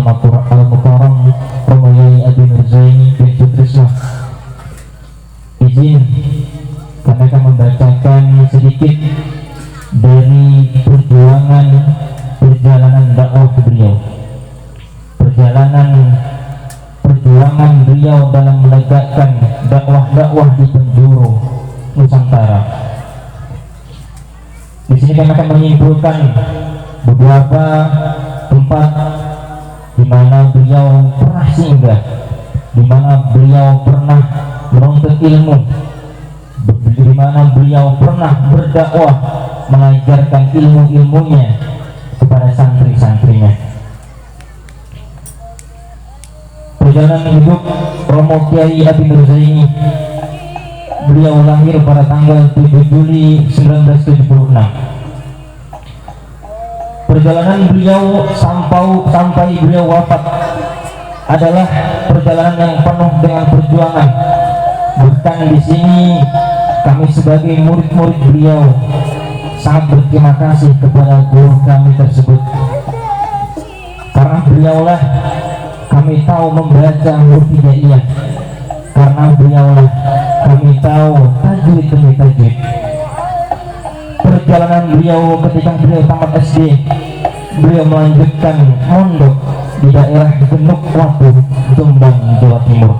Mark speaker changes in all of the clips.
Speaker 1: Al-Mukarram Romo Yai Adi Nurzaini bin Putrislah. Izin kami akan membacakan sedikit dari perjalanan dakwah beliau, perjuangan beliau dalam menegakkan dakwah di penjuru Nusantara. Di sini kami akan menyimpulkan beberapa tempat di mana beliau pernah singgah, di mana beliau pernah menuntut ilmu, di mana beliau pernah berdakwah, mengajarkan ilmu-ilmunya kepada santri-santrinya. Perjalanan hidup Romo Kiai Adi Nurzaini. Beliau lahir pada tanggal 7 Juli 1976. Perjalanan beliau sampai beliau wafat adalah perjalanan yang penuh dengan perjuangan. Bahkan di sini kami sebagai murid-murid beliau sangat berterima kasih kepada guru kami tersebut, karena beliaulah kami tahu membaca huruf hijaiyah, karena beliaulah kami tahu tajwid demi tajwid. Perjalanan beliau ketika beliau tamat SD, beliau melanjutkan mondok di daerah Genuk Watu, Jombang, Jawa Timur.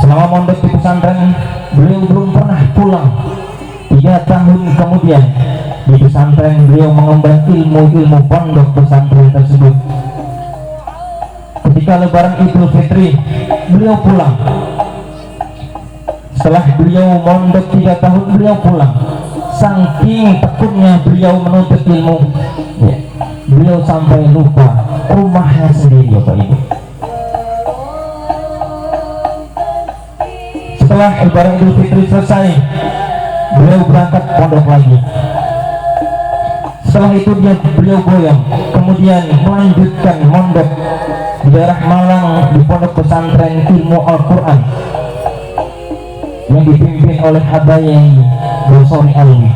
Speaker 1: Selama mondok di pesantren, beliau belum pernah pulang. 3 tahun kemudian di pesantren beliau mengemban ilmu-ilmu pondok pesantren tersebut. Ketika Lebaran Idul Fitri, beliau pulang. Setelah beliau mondok 3 tahun, beliau pulang. Saking tekunnya beliau menuntut ilmu, ya, beliau sampai lupa rumahnya sendiri, Bapak Ibu. Setelah Lebaran Idul Fitri selesai, beliau berangkat pondok lagi. Setelah itu beliau goyang, kemudian melanjutkan mondok di daerah Malang di pondok pesantren ilmu Al-Quran yang dipimpin oleh Habayai Bosori Alwi.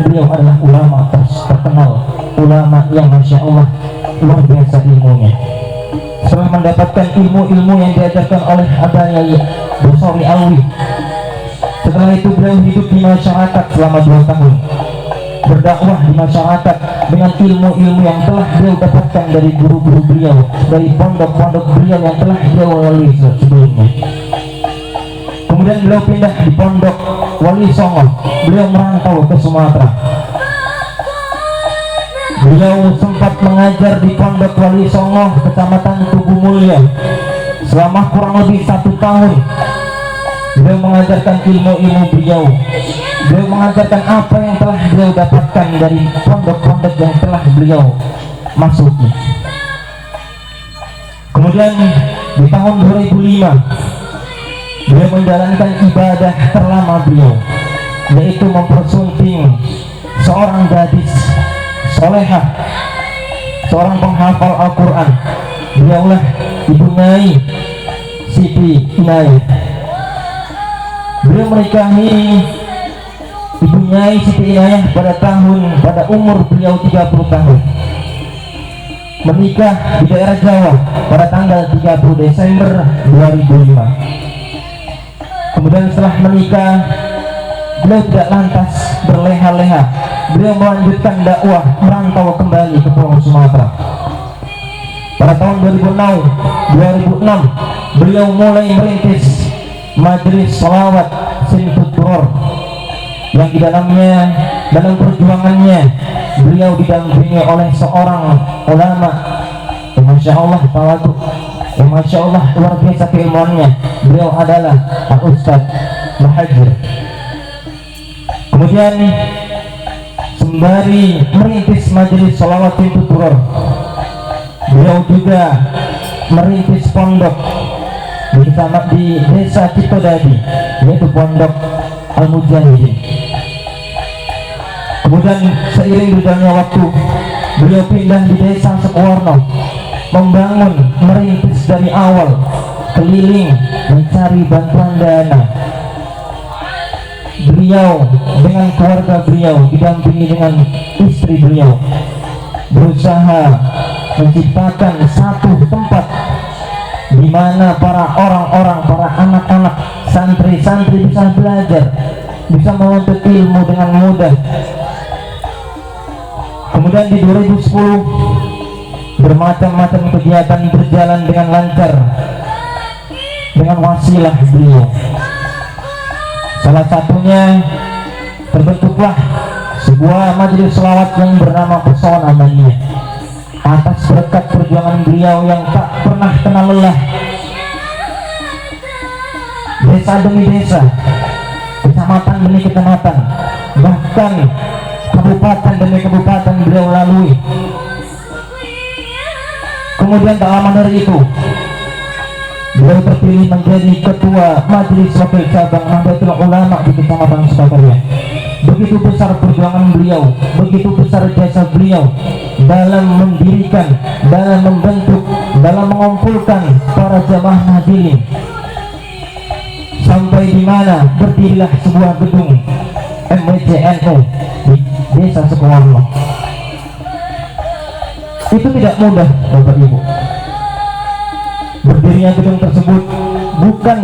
Speaker 1: Beliau adalah ulama terkenal, ulama yang Masya Allah luar biasa ilmunya. Setelah mendapatkan ilmu-ilmu yang diajarkan oleh Habayai Bosori Alwi, setelah itu beliau hidup di masyarakat selama 2 tahun, berdakwah di masyarakat dengan ilmu-ilmu yang telah beliau dapatkan dari guru-guru beliau, dari pondok-pondok beliau yang telah beliau lalui sebelumnya. Kemudian beliau pindah di pondok Wali Songo, beliau merantau ke Sumatera. Beliau sempat mengajar di pondok Wali Songo, Kecamatan Tugu Mulya, selama kurang lebih 1 tahun. Beliau mengajarkan ilmu-ilmu beliau. Beliau mengajarkan apa yang telah beliau dapatkan dari pondok-pondok yang telah beliau masuki. Kemudian di tahun 2005 beliau menjalankan ibadah terlama beliau, yaitu mempersunting seorang gadis solehah, seorang penghafal Al-Quran. Beliaulah Ibu Nyai Siti Inayah. Beliau menikahi Ibu Nyai Siti Inayah pada umur beliau 30 tahun. Menikah di daerah Jawa pada tanggal 30 Desember 2005. Kemudian setelah menikah, beliau tidak lantas berleha-leha. Beliau melanjutkan dakwah, merantau kembali ke Pulau Sumatera. Pada tahun 2006 beliau mulai merintis Majelis Sholawat Sintuturor, yang di dalamnya, dalam perjuangannya beliau didampingi oleh seorang ulama yang Masya Allah tawadhu, yang Masya Allah luar biasa keilmuannya. Beliau adalah Pak Ustadz Muhajir. Kemudian sembari merintis Majelis Sholawat Sintuturor, beliau juga merintis pondok di desa Ciptodadi, yaitu pondok Al-Mujahidin. Kemudian seiring berjalannya waktu, beliau pindah di desa Sukowarno, membangun, merintis dari awal, keliling mencari bantuan dana. Beliau dengan keluarga beliau, didampingi dengan istri beliau, berusaha menciptakan satu tempat di mana para orang-orang, para anak-anak, santri-santri bisa belajar, bisa menuntut ilmu dengan mudah. Kemudian di 2010 bermacam-macam kegiatan berjalan dengan lancar dengan wasilah beliau. Salah satunya terbentuklah sebuah majelis selawat yang bernama Pesona Mania atas berkat perjuangan beliau yang tak pernah kenal lelah. Desa demi desa, kecamatan demi kecamatan, bahkan kabupaten demi kabupaten beliau lalui. Kemudian tak lama dari itu beliau terpilih menjadi ketua Majelis Wakil Cabang Nahdlatul Ulama di Kecamatan Sukakarya. Begitu besar perjuangan beliau, begitu besar jasa beliau dalam mendirikan, dalam membentuk, dalam mengumpulkan para jamaah Nahdlin, sampai di mana berdirilah sebuah gedung MWCNU di Desa Sukowarno. Itu tidak mudah, Bapak Ibu. Berdirinya gedung tersebut bukan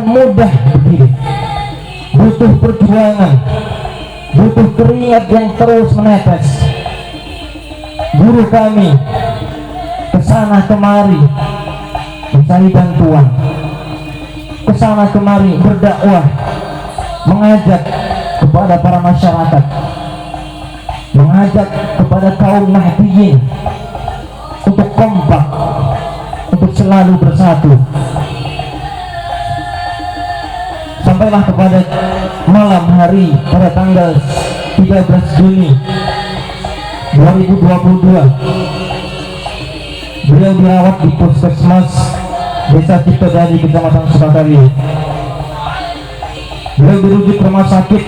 Speaker 1: mudah berdiri. Butuh perjuangan, butuh keringat yang terus menetes. Guru kami kesana kemari mencari bantuan, kesana kemari berdakwah, mengajak kepada para masyarakat, mengajak kepada kaum Nahdliyin untuk kompak, untuk selalu bersatu. Sampailah kepada malam hari pada tanggal 13 Juni 2022 beliau dirawat di Puskesmas Desa Ciptodadi, Kecamatan Sukakarya. Beliau dirujuk ke rumah sakit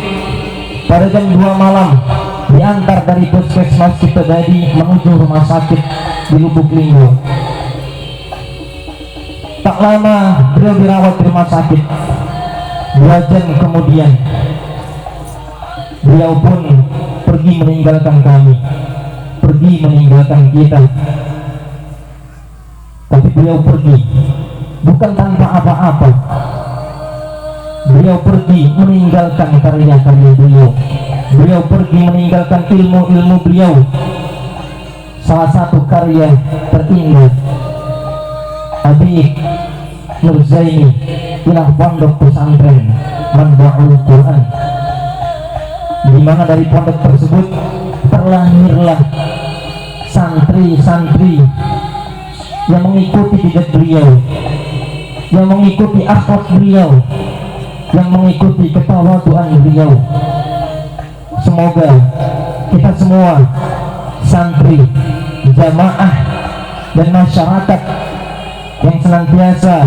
Speaker 1: pada jam 2 malam, diantar dari Puskesmas Ciptodadi menuju rumah sakit di Lubuk Linggau. Tak lama beliau dirawat di rumah sakit. 2 jam kemudian beliau pun pergi meninggalkan kami, pergi meninggalkan kita. Tapi beliau pergi bukan tanpa apa-apa. Beliau pergi meninggalkan karya-karya beliau. Beliau pergi meninggalkan ilmu-ilmu beliau. Salah satu karya terindah Habib Nurzaini Ilah Pondok Pesantren Manbaul Quran, di mana dari pondok tersebut terlahirlah santri-santri yang mengikuti jejak beliau, yang mengikuti akhlak beliau, yang mengikuti ketawaduan beliau. Semoga kita semua santri, jamaah, dan masyarakat yang senantiasa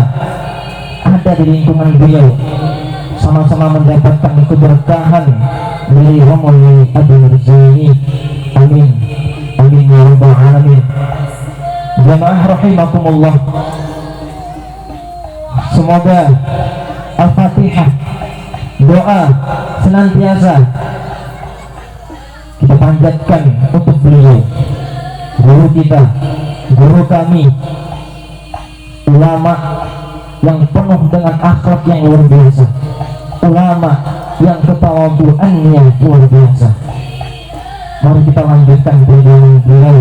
Speaker 1: ada di lingkungan beliau sama-sama mendapatkan keberkahan dari Romo Habib Nurzaini. Amin, amin ya rabbal alamin. Jamaah rahimakumullah, semoga Al-Fatihah, doa senantiasa kita panjatkan untuk beliau, guru kita, guru kami, ulama yang penuh dengan akhlak yang luar biasa, ulama yang ketawaduannya luar biasa. Mari kita lanjutkan perjuangan beliau,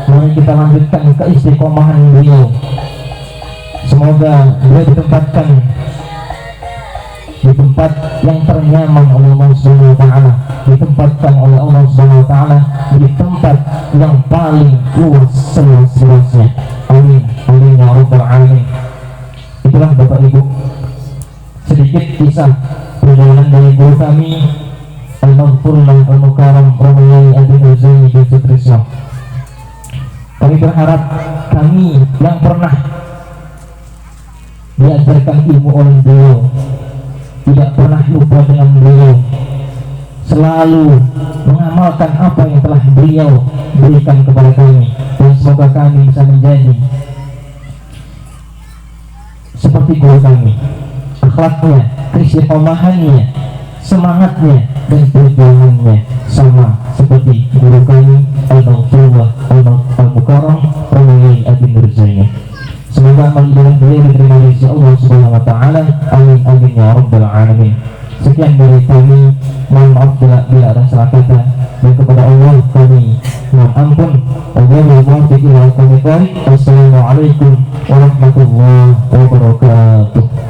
Speaker 1: mari kita lanjutkan keistiqomahan beliau. Semoga beliau ditempatkan di tempat yang ternyaman oleh Allah Subhanahu wa taala, ditempatkan oleh Allah Subhanahu wa taala di tempat yang paling luas seluas-luasnya. Amin, amin ya rabbal alamin. Itulah Bapak Ibu sedikit kisah perjalanan dari guru kami Al-Maghfur Al-Mukarram Romo Habib Nurzaini bin Sutrisno. Kami berharap kami yang pernah diajarkan ilmu oleh beliau tidak pernah lupa dengan beliau, selalu mengamalkan apa yang telah beliau berikan kepada kami, dan semoga kami bisa menjadi seperti guru kami, akhlaknya, keistiqomahannya, semangatnya dan perjuangannya sama seperti guru kami Al-Maghfurullah Al-Mukarram Ramli Adin Nurzaini. Semoga amal ibadah beliau diterima oleh Allah Subhanahu wa taala. Amin amin ya rabbal alamin. Sekian dari kami, mohon maaf bila ada salah kata, dan kepada Allah kami mohon ampun. Wassalamualaikum warahmatullahi wabarakatuh.